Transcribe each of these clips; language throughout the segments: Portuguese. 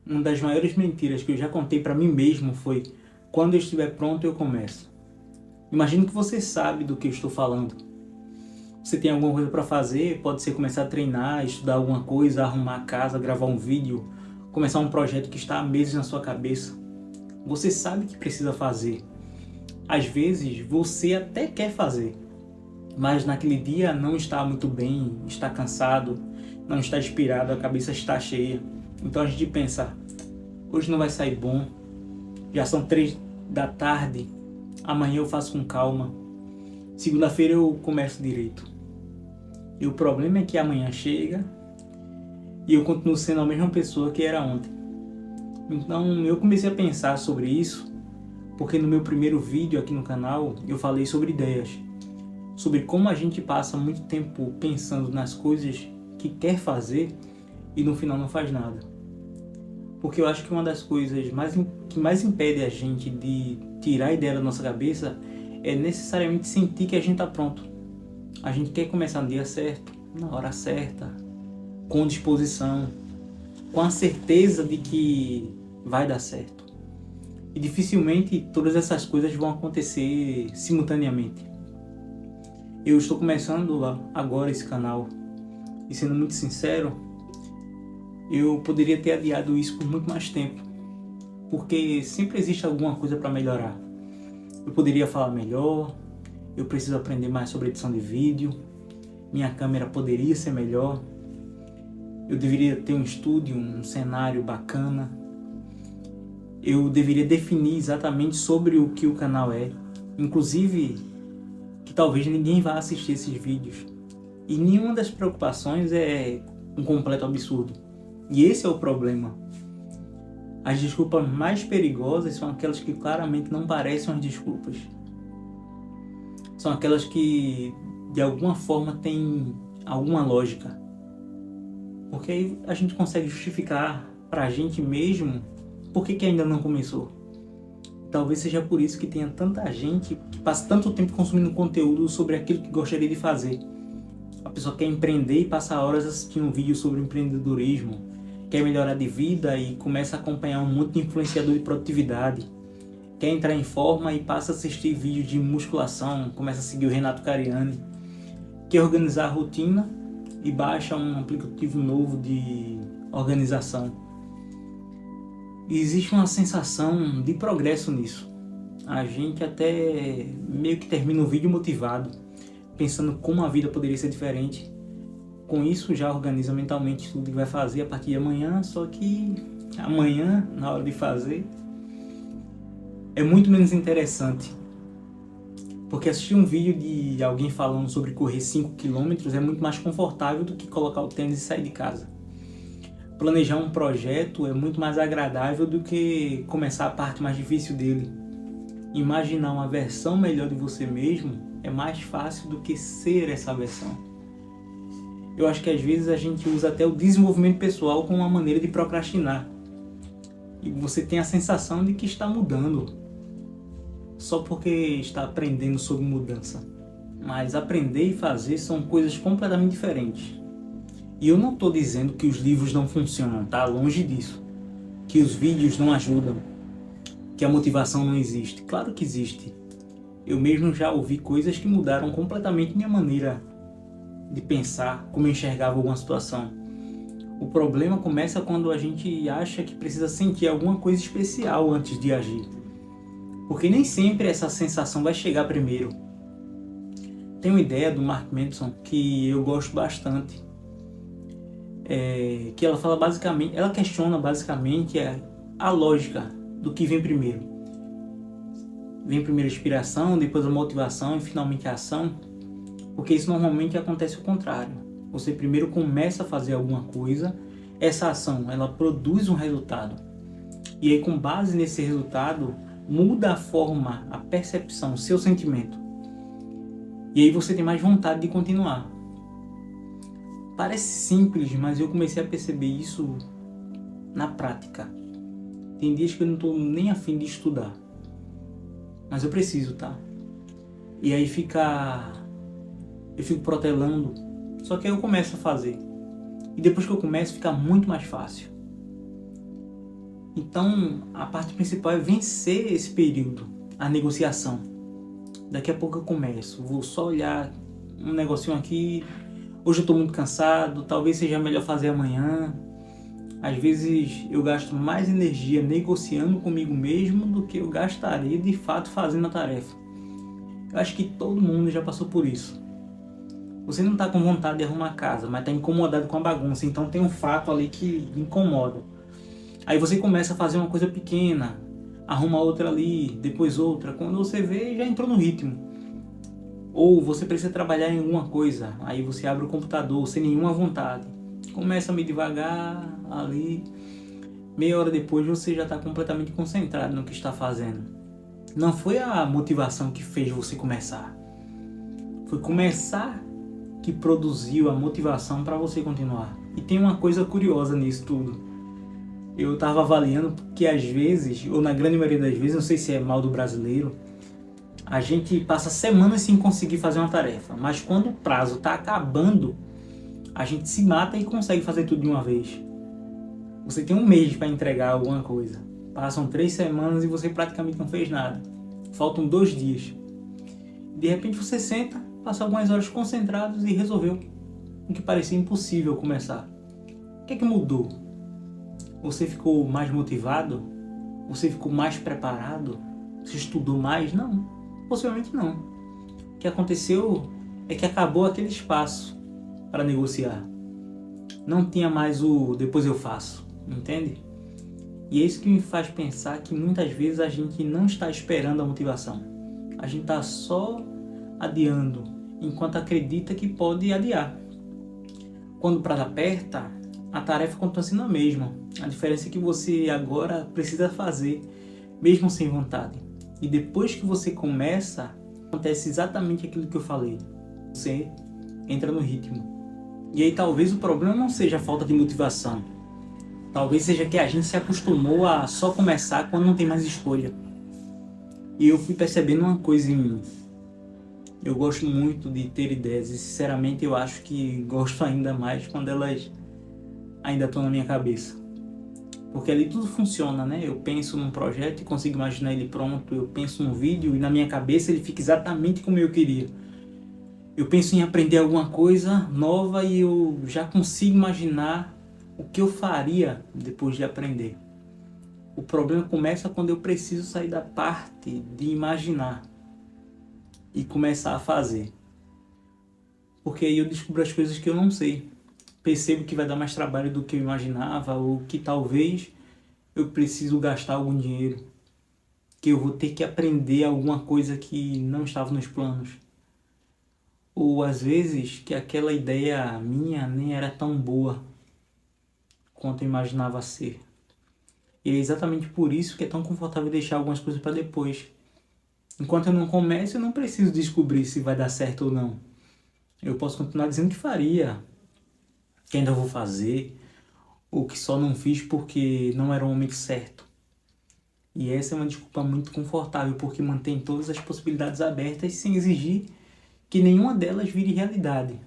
Uma das maiores mentiras que eu já contei para mim mesmo foi: quando eu estiver pronto eu começo. Imagino que você sabe do que eu estou falando. Você tem alguma coisa para fazer, pode ser começar a treinar, estudar alguma coisa, arrumar a casa, gravar um vídeo, começar um projeto que está há meses na sua cabeça. Você sabe que precisa fazer. Às vezes você até quer fazer, mas naquele dia não está muito bem, está cansado, não está inspirado, a cabeça está cheia. Então a gente pensa: hoje não vai sair bom, já são 3 da tarde, amanhã eu faço com calma, segunda-feira eu começo direito. E o problema é que amanhã chega e eu continuo sendo a mesma pessoa que era ontem. Então eu comecei a pensar sobre isso, porque no meu primeiro vídeo aqui no canal eu falei sobre ideias, sobre como a gente passa muito tempo pensando nas coisas que quer fazer e no final não faz nada. Porque eu acho que uma das coisas que mais impede a gente de tirar a ideia da nossa cabeça é necessariamente sentir que a gente está pronto. A gente quer começar no dia certo, na hora certa, com disposição, com a certeza de que vai dar certo. E dificilmente todas essas coisas vão acontecer simultaneamente. Eu estou começando agora esse canal e, sendo muito sincero, eu poderia ter adiado isso por muito mais tempo, porque sempre existe alguma coisa para melhorar. Eu poderia falar melhor, eu preciso aprender mais sobre edição de vídeo, minha câmera poderia ser melhor, eu deveria ter um estúdio, um cenário bacana, eu deveria definir exatamente sobre o que o canal é, inclusive que talvez ninguém vá assistir esses vídeos. E nenhuma das preocupações é um completo absurdo. E esse é o problema. As desculpas mais perigosas são aquelas que claramente não parecem as desculpas. São aquelas que de alguma forma têm alguma lógica. Porque aí a gente consegue justificar pra gente mesmo por que ainda não começou. Talvez seja por isso que tenha tanta gente que passa tanto tempo consumindo conteúdo sobre aquilo que gostaria de fazer. A pessoa quer empreender e passa horas assistindo um vídeo sobre empreendedorismo, quer melhorar de vida e começa a acompanhar um monte de influenciador de produtividade, quer entrar em forma e passa a assistir vídeos de musculação, começa a seguir o Renato Cariani, quer organizar a rotina e baixa um aplicativo novo de organização. E existe uma sensação de progresso nisso. A gente até meio que termina o vídeo motivado, pensando como a vida poderia ser diferente. Com isso já organiza mentalmente tudo que vai fazer a partir de amanhã, só que amanhã, na hora de fazer, é muito menos interessante. Porque assistir um vídeo de alguém falando sobre correr 5 km é muito mais confortável do que colocar o tênis e sair de casa. Planejar um projeto é muito mais agradável do que começar a parte mais difícil dele. Imaginar uma versão melhor de você mesmo é mais fácil do que ser essa versão. Eu acho que às vezes a gente usa até o desenvolvimento pessoal como uma maneira de procrastinar. E você tem a sensação de que está mudando, só porque está aprendendo sobre mudança. Mas aprender e fazer são coisas completamente diferentes. E eu não estou dizendo que os livros não funcionam, tá? Longe disso. Que os vídeos não ajudam. Que a motivação não existe. Claro que existe. Eu mesmo já ouvi coisas que mudaram completamente minha maneira de pensar, como eu enxergava alguma situação. O problema começa quando a gente acha que precisa sentir alguma coisa especial antes de agir. Porque nem sempre essa sensação vai chegar primeiro. Tem uma ideia do Mark Manson que eu gosto bastante. Que ela fala basicamente, ela questiona basicamente a lógica do que vem primeiro. Vem primeiro a inspiração, depois a motivação e finalmente a ação, porque isso normalmente acontece o contrário. Você primeiro começa a fazer alguma coisa, essa ação ela produz um resultado, e aí com base nesse resultado muda a forma, a percepção, o seu sentimento, e aí você tem mais vontade de continuar. Parece simples, mas eu comecei a perceber isso na prática. Tem dias que eu não estou nem a fim de estudar, mas eu preciso, tá? E aí eu fico protelando, só que aí eu começo a fazer. E depois que eu começo, fica muito mais fácil. Então, a parte principal é vencer esse período, a negociação. Daqui a pouco eu começo, vou só olhar um negocinho aqui, hoje eu estou muito cansado, talvez seja melhor fazer amanhã. Às vezes eu gasto mais energia negociando comigo mesmo do que eu gastaria de fato fazendo a tarefa. Eu acho que todo mundo já passou por isso. Você não está com vontade de arrumar a casa, mas está incomodado com a bagunça, então tem um fato ali que incomoda. Aí você começa a fazer uma coisa pequena, arruma outra ali, depois outra. Quando você vê, já entrou no ritmo. Ou você precisa trabalhar em alguma coisa, aí você abre o computador sem nenhuma vontade. Começa meio devagar ali, meia hora depois você já está completamente concentrado no que está fazendo. Não foi a motivação que fez você começar. Foi começar que produziu a motivação para você continuar. E tem uma coisa curiosa nisso tudo. Eu estava avaliando que às vezes, ou na grande maioria das vezes, não sei se é mal do brasileiro, a gente passa semanas sem conseguir fazer uma tarefa, mas quando o prazo está acabando, a gente se mata e consegue fazer tudo de uma vez. Você tem um mês para entregar alguma coisa, passam 3 semanas e você praticamente não fez nada, faltam 2 dias. De repente você senta, passa algumas horas concentrados e resolveu o que parecia impossível começar. O que é que mudou? Você ficou mais motivado? Você ficou mais preparado? Você estudou mais? Não, possivelmente não. O que aconteceu é que acabou aquele espaço para negociar. Não tinha mais o depois eu faço, entende? E é isso que me faz pensar que muitas vezes a gente não está esperando a motivação. A gente está só adiando, enquanto acredita que pode adiar. Quando o prazo aperta, a tarefa continua sendo a mesma. A diferença é que você agora precisa fazer, mesmo sem vontade. E depois que você começa, acontece exatamente aquilo que eu falei. Você entra no ritmo. E aí talvez o problema não seja a falta de motivação. Talvez seja que a gente se acostumou a só começar quando não tem mais escolha. E eu fui percebendo uma coisa em mim. Eu gosto muito de ter ideias e sinceramente eu acho que gosto ainda mais quando elas ainda estão na minha cabeça. Porque ali tudo funciona, né? Eu penso num projeto e consigo imaginar ele pronto. Eu penso num vídeo e na minha cabeça ele fica exatamente como eu queria. Eu penso em aprender alguma coisa nova e eu já consigo imaginar o que eu faria depois de aprender. O problema começa quando eu preciso sair da parte de imaginar e começar a fazer. Porque aí eu descubro as coisas que eu não sei. Percebo que vai dar mais trabalho do que eu imaginava, ou que talvez eu preciso gastar algum dinheiro, que eu vou ter que aprender alguma coisa que não estava nos planos. Ou às vezes que aquela ideia minha nem era tão boa quanto eu imaginava ser. E é exatamente por isso que é tão confortável deixar algumas coisas para depois. Enquanto eu não começo, eu não preciso descobrir se vai dar certo ou não. Eu posso continuar dizendo que faria, que ainda vou fazer, ou que só não fiz porque não era o momento certo. E essa é uma desculpa muito confortável, porque mantém todas as possibilidades abertas sem exigir que nenhuma delas vire realidade.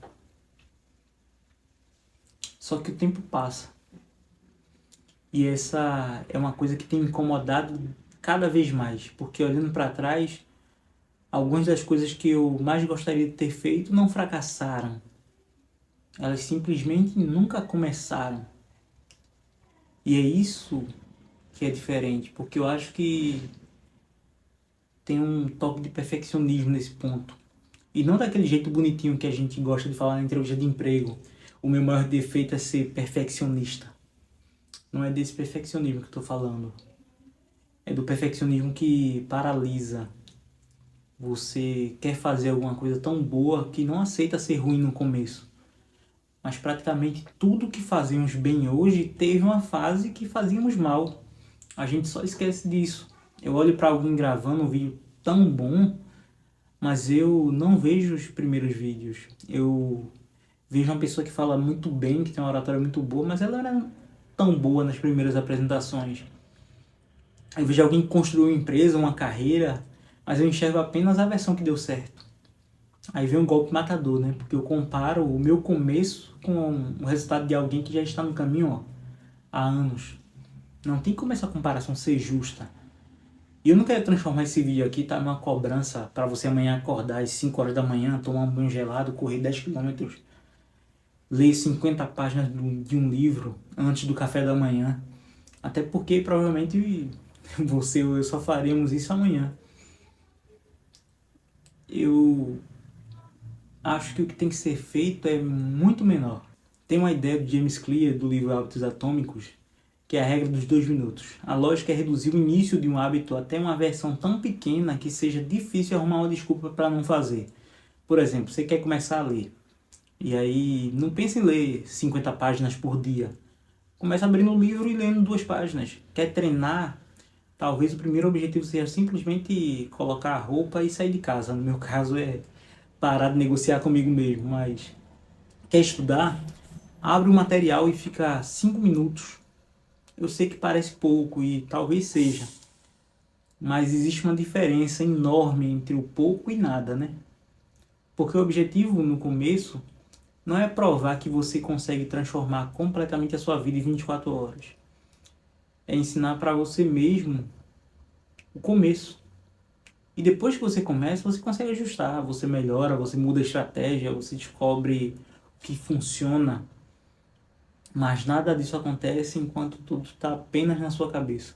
Só que o tempo passa. E essa é uma coisa que tem me incomodado cada vez mais, porque olhando para trás, algumas das coisas que eu mais gostaria de ter feito não fracassaram. Elas simplesmente nunca começaram. E é isso que é diferente, porque eu acho que tem um toque de perfeccionismo nesse ponto. E não daquele jeito bonitinho que a gente gosta de falar na entrevista de emprego. O meu maior defeito é ser perfeccionista. Não é desse perfeccionismo que eu estou falando. É do perfeccionismo que paralisa. Você quer fazer alguma coisa tão boa que não aceita ser ruim no começo. Mas praticamente tudo que fazemos bem hoje teve uma fase que fazíamos mal. A gente só esquece disso. Eu olho para alguém gravando um vídeo tão bom, mas eu não vejo os primeiros vídeos. Eu vejo uma pessoa que fala muito bem, que tem uma oratória muito boa, mas ela era tão boa nas primeiras apresentações. Eu vejo alguém que construiu uma empresa, uma carreira, mas eu enxergo apenas a versão que deu certo. Aí vem um golpe matador, né? Porque eu comparo o meu começo com o resultado de alguém que já está no caminho, há anos. Não tem como essa comparação ser justa. E eu não quero transformar esse vídeo aqui, tá, numa cobrança para você amanhã acordar às 5 horas da manhã, tomar um banho gelado, correr 10 quilômetros, ler 50 páginas de um livro antes do café da manhã. Até porque provavelmente você ou eu só faremos isso amanhã. Eu acho que o que tem que ser feito é muito menor. Tem uma ideia do James Clear, do livro Hábitos Atômicos, que é a regra dos 2 minutos. A lógica é reduzir o início de um hábito até uma versão tão pequena que seja difícil arrumar uma desculpa para não fazer. Por exemplo, você quer começar a ler. E aí, não pense em ler 50 páginas por dia. Começa abrindo o livro e lendo 2 páginas. Quer treinar? Talvez o primeiro objetivo seja simplesmente colocar a roupa e sair de casa. No meu caso é parar de negociar comigo mesmo. Mas quer estudar? Abre o material e fica 5 minutos. Eu sei que parece pouco e talvez seja. Mas existe uma diferença enorme entre o pouco e nada, né? Porque o objetivo no começo não é provar que você consegue transformar completamente a sua vida em 24 horas. É ensinar para você mesmo o começo. E depois que você começa, você consegue ajustar, você melhora, você muda a estratégia, você descobre o que funciona. Mas nada disso acontece enquanto tudo está apenas na sua cabeça.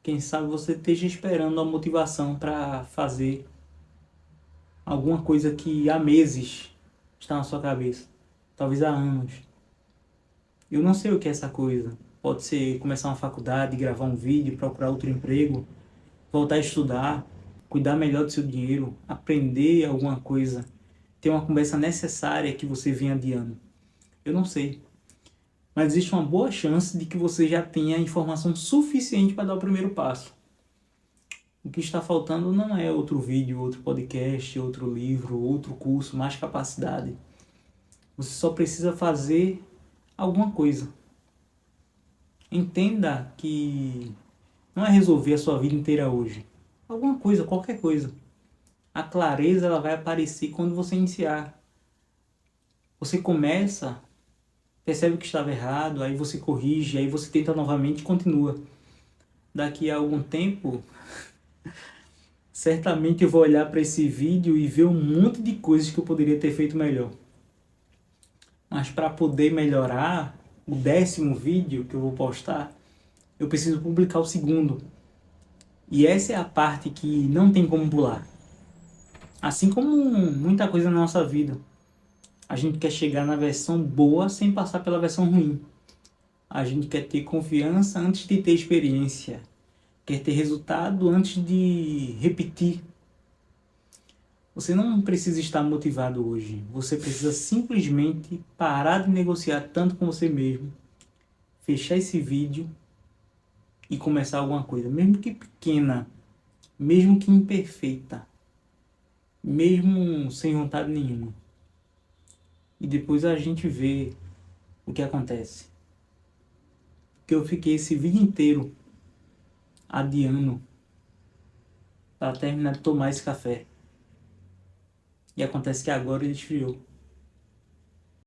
Quem sabe você esteja esperando a motivação para fazer alguma coisa que há meses está na sua cabeça. Talvez há anos. Eu não sei o que é essa coisa. Pode ser começar uma faculdade, gravar um vídeo, procurar outro emprego, voltar a estudar, cuidar melhor do seu dinheiro, aprender alguma coisa, ter uma conversa necessária que você vem adiando. Eu não sei. Mas existe uma boa chance de que você já tenha informação suficiente para dar o primeiro passo. O que está faltando não é outro vídeo, outro podcast, outro livro, outro curso, mais capacidade. Você só precisa fazer alguma coisa. Entenda que não é resolver a sua vida inteira hoje. Alguma coisa, qualquer coisa. A clareza ela vai aparecer quando você iniciar. Você começa, percebe que estava errado, aí você corrige, aí você tenta novamente e continua. Daqui a algum tempo, certamente eu vou olhar para esse vídeo e ver um monte de coisas que eu poderia ter feito melhor. Mas para poder melhorar, o 10º vídeo que eu vou postar, eu preciso publicar o 2º. E essa é a parte que não tem como pular. Assim como muita coisa na nossa vida. A gente quer chegar na versão boa sem passar pela versão ruim. A gente quer ter confiança antes de ter experiência. Quer ter resultado antes de repetir. Você não precisa estar motivado hoje. Você precisa simplesmente parar de negociar tanto com você mesmo. Fechar esse vídeo e começar alguma coisa. Mesmo que pequena. Mesmo que imperfeita. Mesmo sem vontade nenhuma. E depois a gente vê o que acontece. Porque eu fiquei esse vídeo inteiro adiando para terminar de tomar esse café. E acontece que agora ele esfriou.